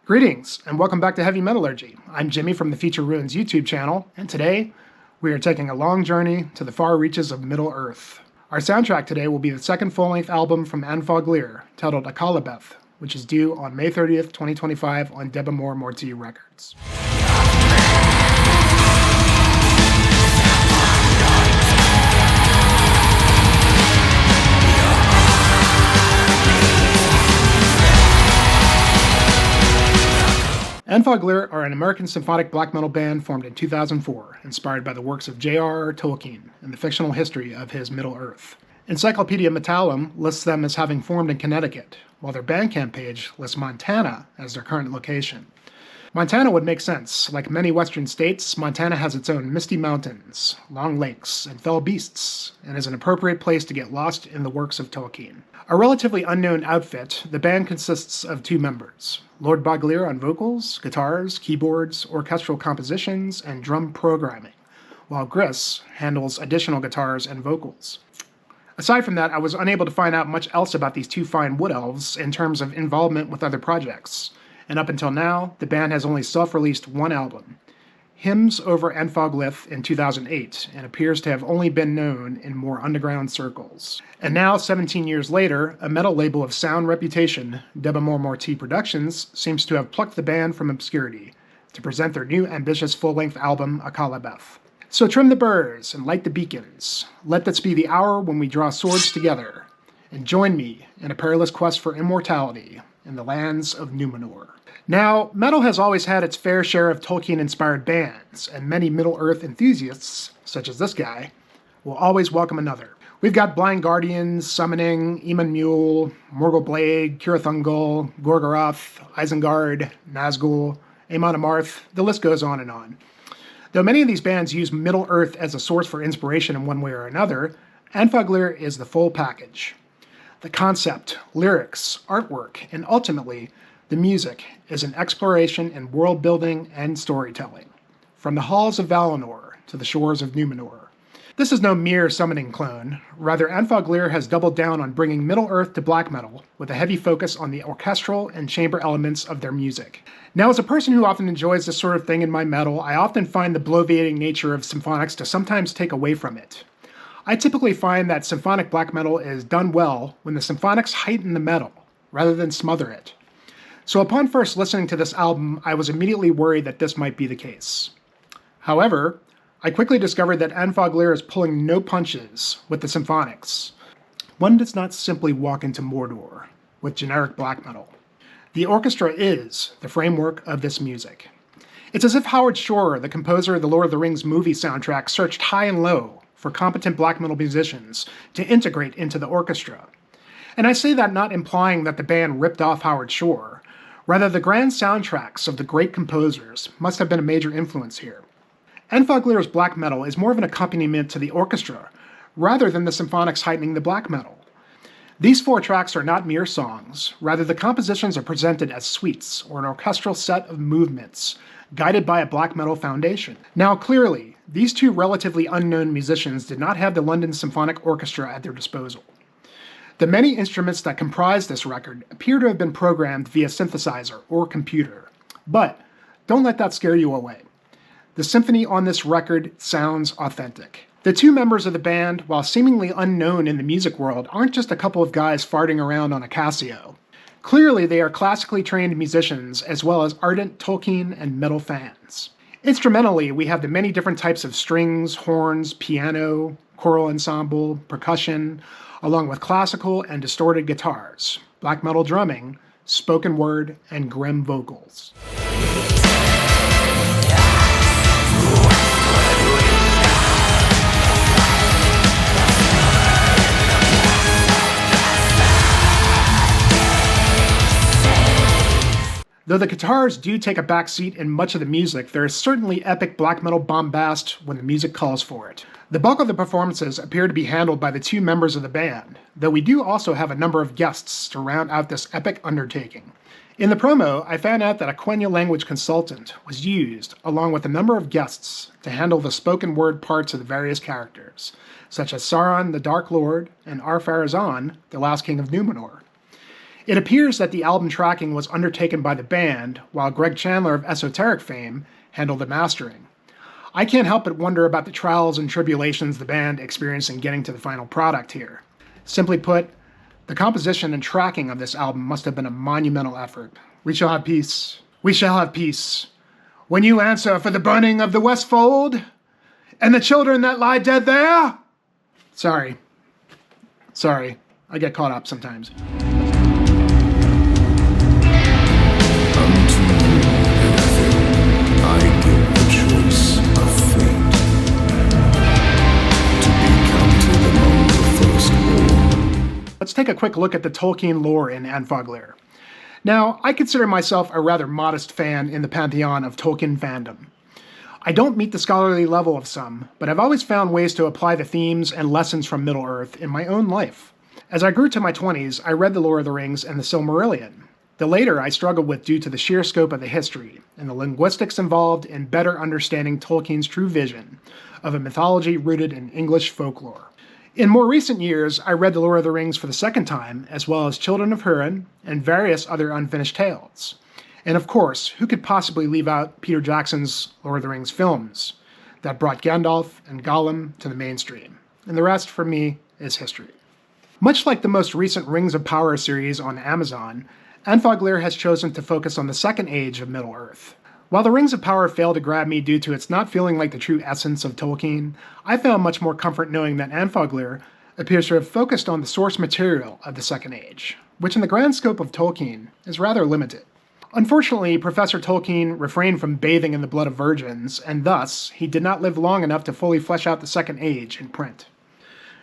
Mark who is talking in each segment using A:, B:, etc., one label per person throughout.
A: Greetings, and welcome back to Heavy Metallurgy. I'm Jimmy from the Future Ruins YouTube channel, and today we are taking a long journey to the far reaches of Middle-earth. Our soundtrack today will be the second full-length album from Anfauglir, titled Akallabêth, which is due on May 30th, 2025 on Debamore Morti Records. Anfauglir are an American symphonic black metal band formed in 2004, inspired by the works of J.R.R. Tolkien and the fictional history of his Middle-earth. Encyclopedia Metallum lists them as having formed in Connecticut, while their Bandcamp page lists Montana as their current location. Montana would make sense. Like many western states, Montana has its own misty mountains, long lakes, and fell beasts, and is an appropriate place to get lost in the works of Tolkien. A relatively unknown outfit, the band consists of two members, Lord Baglir on vocals, guitars, keyboards, orchestral compositions, and drum programming, while Gris handles additional guitars and vocals. Aside from that, I was unable to find out much else about these two fine wood elves in terms of involvement with other projects, and up until now, the band has only self-released one album, Hymns over Anfauglir in 2008, and appears to have only been known in more underground circles. And now, 17 years later, a metal label of sound reputation, Debamore Morti Productions, seems to have plucked the band from obscurity to present their new ambitious full-length album, Akallabêth. So trim the burrs and light the beacons. Let this be the hour when we draw swords together, and join me in a perilous quest for immortality in the lands of Númenor. Now, metal has always had its fair share of Tolkien-inspired bands, and many Middle-earth enthusiasts, such as this guy, will always welcome another. We've got Blind Guardians, Summoning, Eamon Mule, Morgul Blade, Curathungul, Gorgoroth, Isengard, Nazgul, Aemon Amarth, the list goes on and on. Though many of these bands use Middle-earth as a source for inspiration in one way or another, Anfauglir is the full package. The concept, lyrics, artwork, and ultimately, the music is an exploration in world-building and storytelling, from the halls of Valinor to the shores of Númenor. This is no mere Summoning clone. Rather, Anfauglir has doubled down on bringing Middle-earth to black metal, with a heavy focus on the orchestral and chamber elements of their music. Now, as a person who often enjoys this sort of thing in my metal, I often find the bloviating nature of symphonics to sometimes take away from it. I typically find that symphonic black metal is done well when the symphonics heighten the metal, rather than smother it. So upon first listening to this album, I was immediately worried that this might be the case. However, I quickly discovered that Anfauglir is pulling no punches with the symphonics. One does not simply walk into Mordor with generic black metal. The orchestra is the framework of this music. It's as if Howard Shore, the composer of the Lord of the Rings movie soundtrack, searched high and low for competent black metal musicians to integrate into the orchestra. And I say that not implying that the band ripped off Howard Shore. Rather, the grand soundtracks of the great composers must have been a major influence here. Anfauglir's black metal is more of an accompaniment to the orchestra, rather than the symphonics heightening the black metal. These four tracks are not mere songs. Rather, the compositions are presented as suites, or an orchestral set of movements, guided by a black metal foundation. Now, clearly, these two relatively unknown musicians did not have the London Symphonic Orchestra at their disposal. The many instruments that comprise this record appear to have been programmed via synthesizer or computer. But don't let that scare you away. The symphony on this record sounds authentic. The two members of the band, while seemingly unknown in the music world, aren't just a couple of guys farting around on a Casio. Clearly, they are classically trained musicians as well as ardent Tolkien and metal fans. Instrumentally, we have the many different types of strings, horns, piano, choral ensemble, percussion, along with classical and distorted guitars, black metal drumming, spoken word, and grim vocals. Though the guitars do take a back seat in much of the music, there is certainly epic black metal bombast when the music calls for it. The bulk of the performances appear to be handled by the two members of the band, though we do also have a number of guests to round out this epic undertaking. In the promo, I found out that a Quenya language consultant was used, along with a number of guests, to handle the spoken word parts of the various characters, such as Sauron the Dark Lord and Ar-Pharazôn, the last king of Númenor. It appears that the album tracking was undertaken by the band, while Greg Chandler of Esoteric fame handled the mastering. I can't help but wonder about the trials and tribulations the band experienced in getting to the final product here. Simply put, the composition and tracking of this album must have been a monumental effort. We shall have peace. We shall have peace. When you answer for the burning of the Westfold, and the children that lie dead there? Sorry, I get caught up sometimes. Let's take a quick look at the Tolkien lore in Anfauglir. Now, I consider myself a rather modest fan in the pantheon of Tolkien fandom. I don't meet the scholarly level of some, but I've always found ways to apply the themes and lessons from Middle-earth in my own life. As I grew to my 20s, I read The Lord of the Rings and The Silmarillion. The later I struggled with due to the sheer scope of the history, and the linguistics involved in better understanding Tolkien's true vision of a mythology rooted in English folklore. In more recent years, I read The Lord of the Rings for the second time, as well as Children of Húrin and various other unfinished tales. And of course, who could possibly leave out Peter Jackson's Lord of the Rings films that brought Gandalf and Gollum to the mainstream? And the rest, for me, is history. Much like the most recent Rings of Power series on Amazon, Anfauglir has chosen to focus on the second age of Middle-earth. While the Rings of Power failed to grab me due to its not feeling like the true essence of Tolkien, I found much more comfort knowing that Anfauglir appears to have focused on the source material of the Second Age, which in the grand scope of Tolkien is rather limited. Unfortunately, Professor Tolkien refrained from bathing in the blood of virgins, and thus, he did not live long enough to fully flesh out the Second Age in print.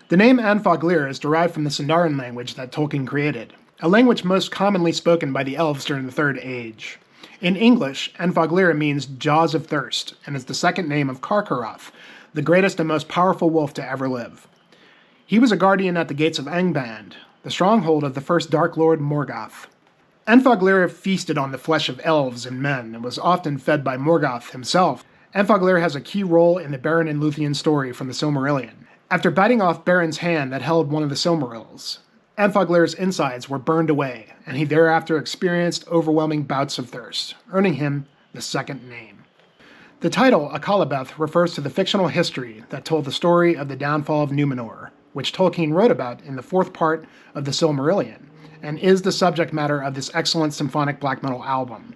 A: The name Anfauglir is derived from the Sindarin language that Tolkien created, a language most commonly spoken by the elves during the Third Age. In English, Anfauglir means Jaws of Thirst, and is the second name of Carcharoth, the greatest and most powerful wolf to ever live. He was a guardian at the gates of Angband, the stronghold of the first Dark Lord Morgoth. Anfauglir feasted on the flesh of elves and men, and was often fed by Morgoth himself. Anfauglir has a key role in the Beren and Luthien story from the Silmarillion. After biting off Beren's hand that held one of the Silmarils, Anfauglir's insides were burned away, and he thereafter experienced overwhelming bouts of thirst, earning him the second name. The title Akallabêth refers to the fictional history that told the story of the downfall of Númenor, which Tolkien wrote about in the fourth part of the Silmarillion, and is the subject matter of this excellent symphonic black metal album.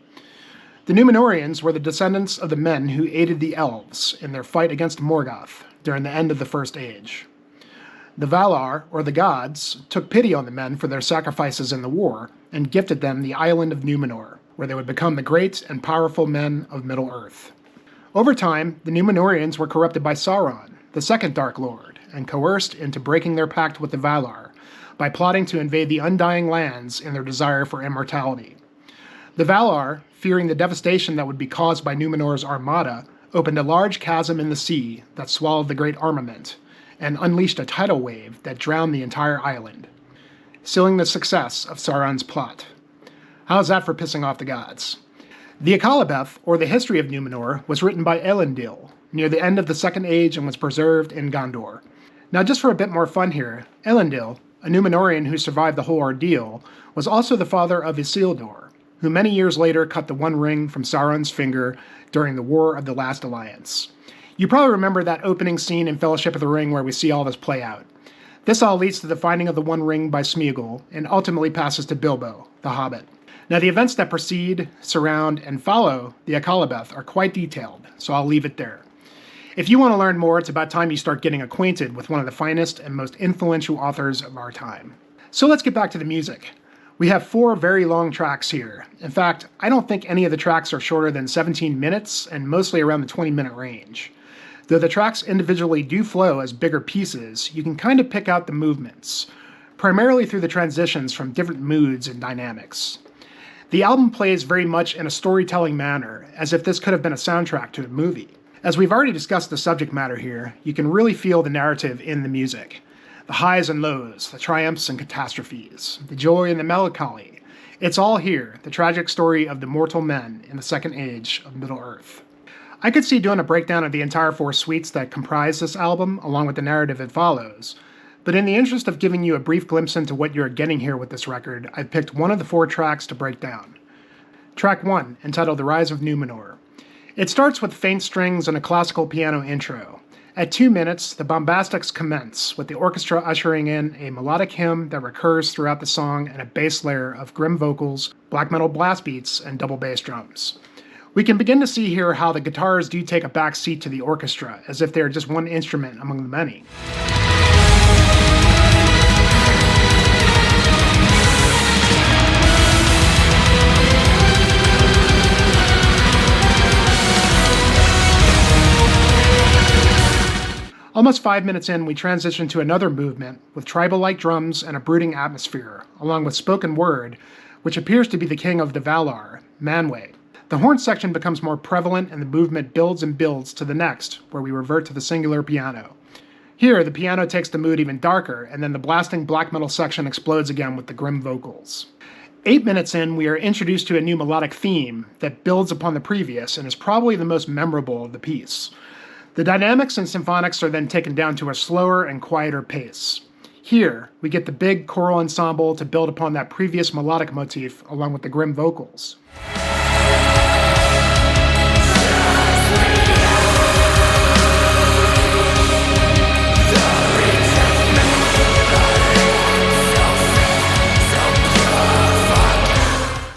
A: The Númenóreans were the descendants of the men who aided the elves in their fight against Morgoth during the end of the First Age. The Valar, or the gods, took pity on the men for their sacrifices in the war, and gifted them the island of Númenor, where they would become the great and powerful men of Middle-earth. Over time, the Númenóreans were corrupted by Sauron, the second Dark Lord, and coerced into breaking their pact with the Valar, by plotting to invade the Undying Lands in their desire for immortality. The Valar, fearing the devastation that would be caused by Númenor's armada, opened a large chasm in the sea that swallowed the great armament, and unleashed a tidal wave that drowned the entire island, sealing the success of Sauron's plot. How's that for pissing off the gods? The Akallabêth, or the history of Númenor, was written by Elendil, near the end of the Second Age and was preserved in Gondor. Now just for a bit more fun here, Elendil, a Númenórean who survived the whole ordeal, was also the father of Isildur, who many years later cut the One Ring from Sauron's finger during the War of the Last Alliance. You probably remember that opening scene in Fellowship of the Ring where we see all this play out. This all leads to the finding of the One Ring by Sméagol, and ultimately passes to Bilbo, the Hobbit. Now the events that precede, surround, and follow the Akallabêth are quite detailed, so I'll leave it there. If you want to learn more, it's about time you start getting acquainted with one of the finest and most influential authors of our time. So let's get back to the music. We have 4 very long tracks here. In fact, I don't think any of the tracks are shorter than 17 minutes, and mostly around the 20-minute range. Though the tracks individually do flow as bigger pieces, you can kind of pick out the movements, primarily through the transitions from different moods and dynamics. The album plays very much in a storytelling manner, as if this could have been a soundtrack to a movie. As we've already discussed the subject matter here, you can really feel the narrative in the music. The highs and lows, the triumphs and catastrophes, the joy and the melancholy. It's all here, the tragic story of the mortal men in the Second Age of Middle-earth. I could see doing a breakdown of the entire 4 suites that comprise this album, along with the narrative it follows, But in the interest of giving you a brief glimpse into what you're getting here with this record, I've picked one of the 4 tracks to break down. Track 1, entitled The Rise of Númenor. It starts with faint strings and a classical piano intro. At 2 minutes, the bombastics commence, with the orchestra ushering in a melodic hymn that recurs throughout the song and a bass layer of grim vocals, black metal blast beats, and double bass drums. We can begin to see here how the guitars do take a back seat to the orchestra, as if they are just one instrument among the many. Almost 5 minutes in, we transition to another movement with tribal-like drums and a brooding atmosphere, along with spoken word, which appears to be the king of the Valar, Manwë. The horn section becomes more prevalent and the movement builds and builds to the next, where we revert to the singular piano. Here, the piano takes the mood even darker, and then the blasting black metal section explodes again with the grim vocals. 8 minutes in, we are introduced to a new melodic theme that builds upon the previous and is probably the most memorable of the piece. The dynamics and symphonics are then taken down to a slower and quieter pace. Here, we get the big choral ensemble to build upon that previous melodic motif along with the grim vocals.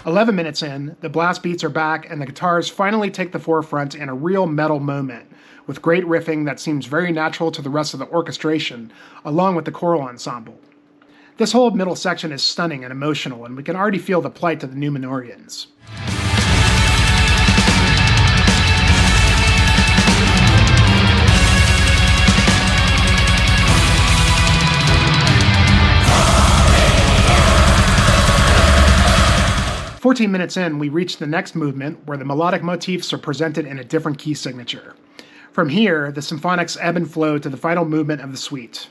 A: "11 minutes in, the blast beats are back and the guitars finally take the forefront in a real metal moment, with great riffing that seems very natural to the rest of the orchestration, along with the choral ensemble. This whole middle section is stunning and emotional, and we can already feel the plight of the Númenóreans. "14 minutes in, we reach the next movement, where the melodic motifs are presented in a different key signature. From here, the symphonics ebb and flow to the final movement of the suite.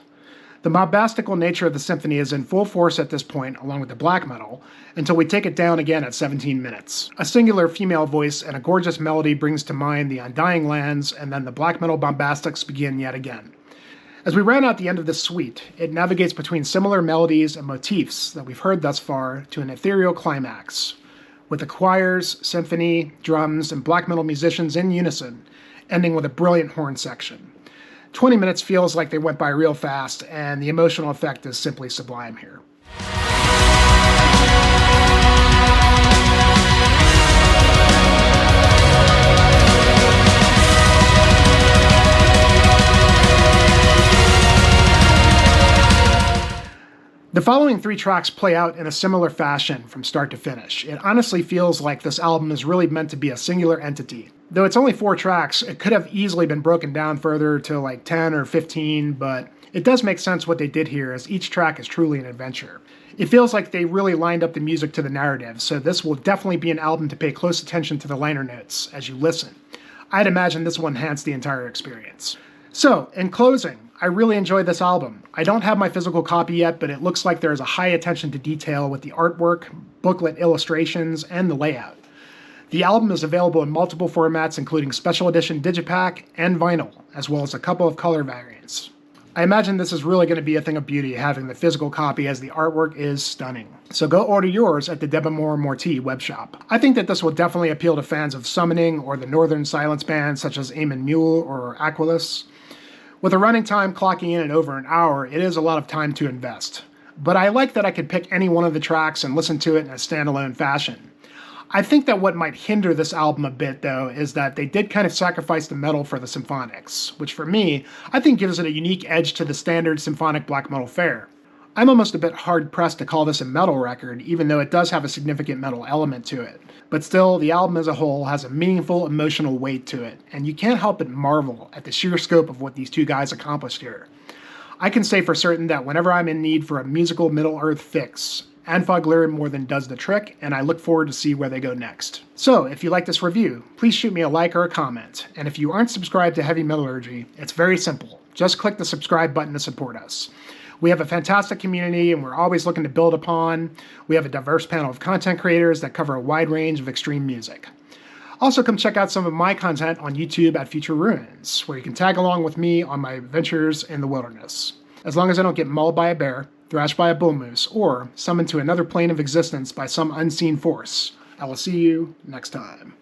A: The bombastical nature of the symphony is in full force at this point, along with the black metal, until we take it down again at 17 minutes. A singular female voice and a gorgeous melody brings to mind the Undying Lands, and then the black metal bombastics begin yet again. As we round out the end of this suite, it navigates between similar melodies and motifs that we've heard thus far to an ethereal climax, with the choirs, symphony, drums, and black metal musicians in unison, ending with a brilliant horn section. 20 minutes feels like they went by real fast, and the emotional effect is simply sublime here. The following 3 tracks play out in a similar fashion from start to finish. It honestly feels like this album is really meant to be a singular entity. Though it's only 4 tracks, it could have easily been broken down further to like 10 or 15, but it does make sense what they did here, as each track is truly an adventure. It feels like they really lined up the music to the narrative, so this will definitely be an album to pay close attention to the liner notes as you listen. I'd imagine this will enhance the entire experience. So, in closing, I really enjoyed this album. I don't have my physical copy yet, but it looks like there is a high attention to detail with the artwork, booklet illustrations, and the layout. The album is available in multiple formats, including special edition digipack and vinyl, as well as a couple of color variants. I imagine this is really going to be a thing of beauty having the physical copy, as the artwork is stunning. So go order yours at the Debamore Morty webshop. I think that this will definitely appeal to fans of Summoning or the Northern Silence bands such as Aemon Mule or Aquilus. With a running time clocking in at over an hour, it is a lot of time to invest. But I like that I could pick any one of the tracks and listen to it in a standalone fashion. I think that what might hinder this album a bit, though, is that they did kind of sacrifice the metal for the symphonics, which for me, I think gives it a unique edge to the standard symphonic black metal fare. I'm almost a bit hard-pressed to call this a metal record, even though it does have a significant metal element to it. But still, the album as a whole has a meaningful emotional weight to it, and you can't help but marvel at the sheer scope of what these 2 guys accomplished here. I can say for certain that whenever I'm in need for a musical Middle-earth fix, Anfauglir more than does the trick, and I look forward to see where they go next. So, if you like this review, please shoot me a like or a comment, and if you aren't subscribed to Heavy Metallurgy, it's very simple. Just click the subscribe button to support us. We have a fantastic community, and we're always looking to build upon. We have a diverse panel of content creators that cover a wide range of extreme music. Also, come check out some of my content on YouTube at Future Ruins, where you can tag along with me on my adventures in the wilderness. as long as I don't get mauled by a bear, thrashed by a bull moose, or summoned to another plane of existence by some unseen force. I will see you next time.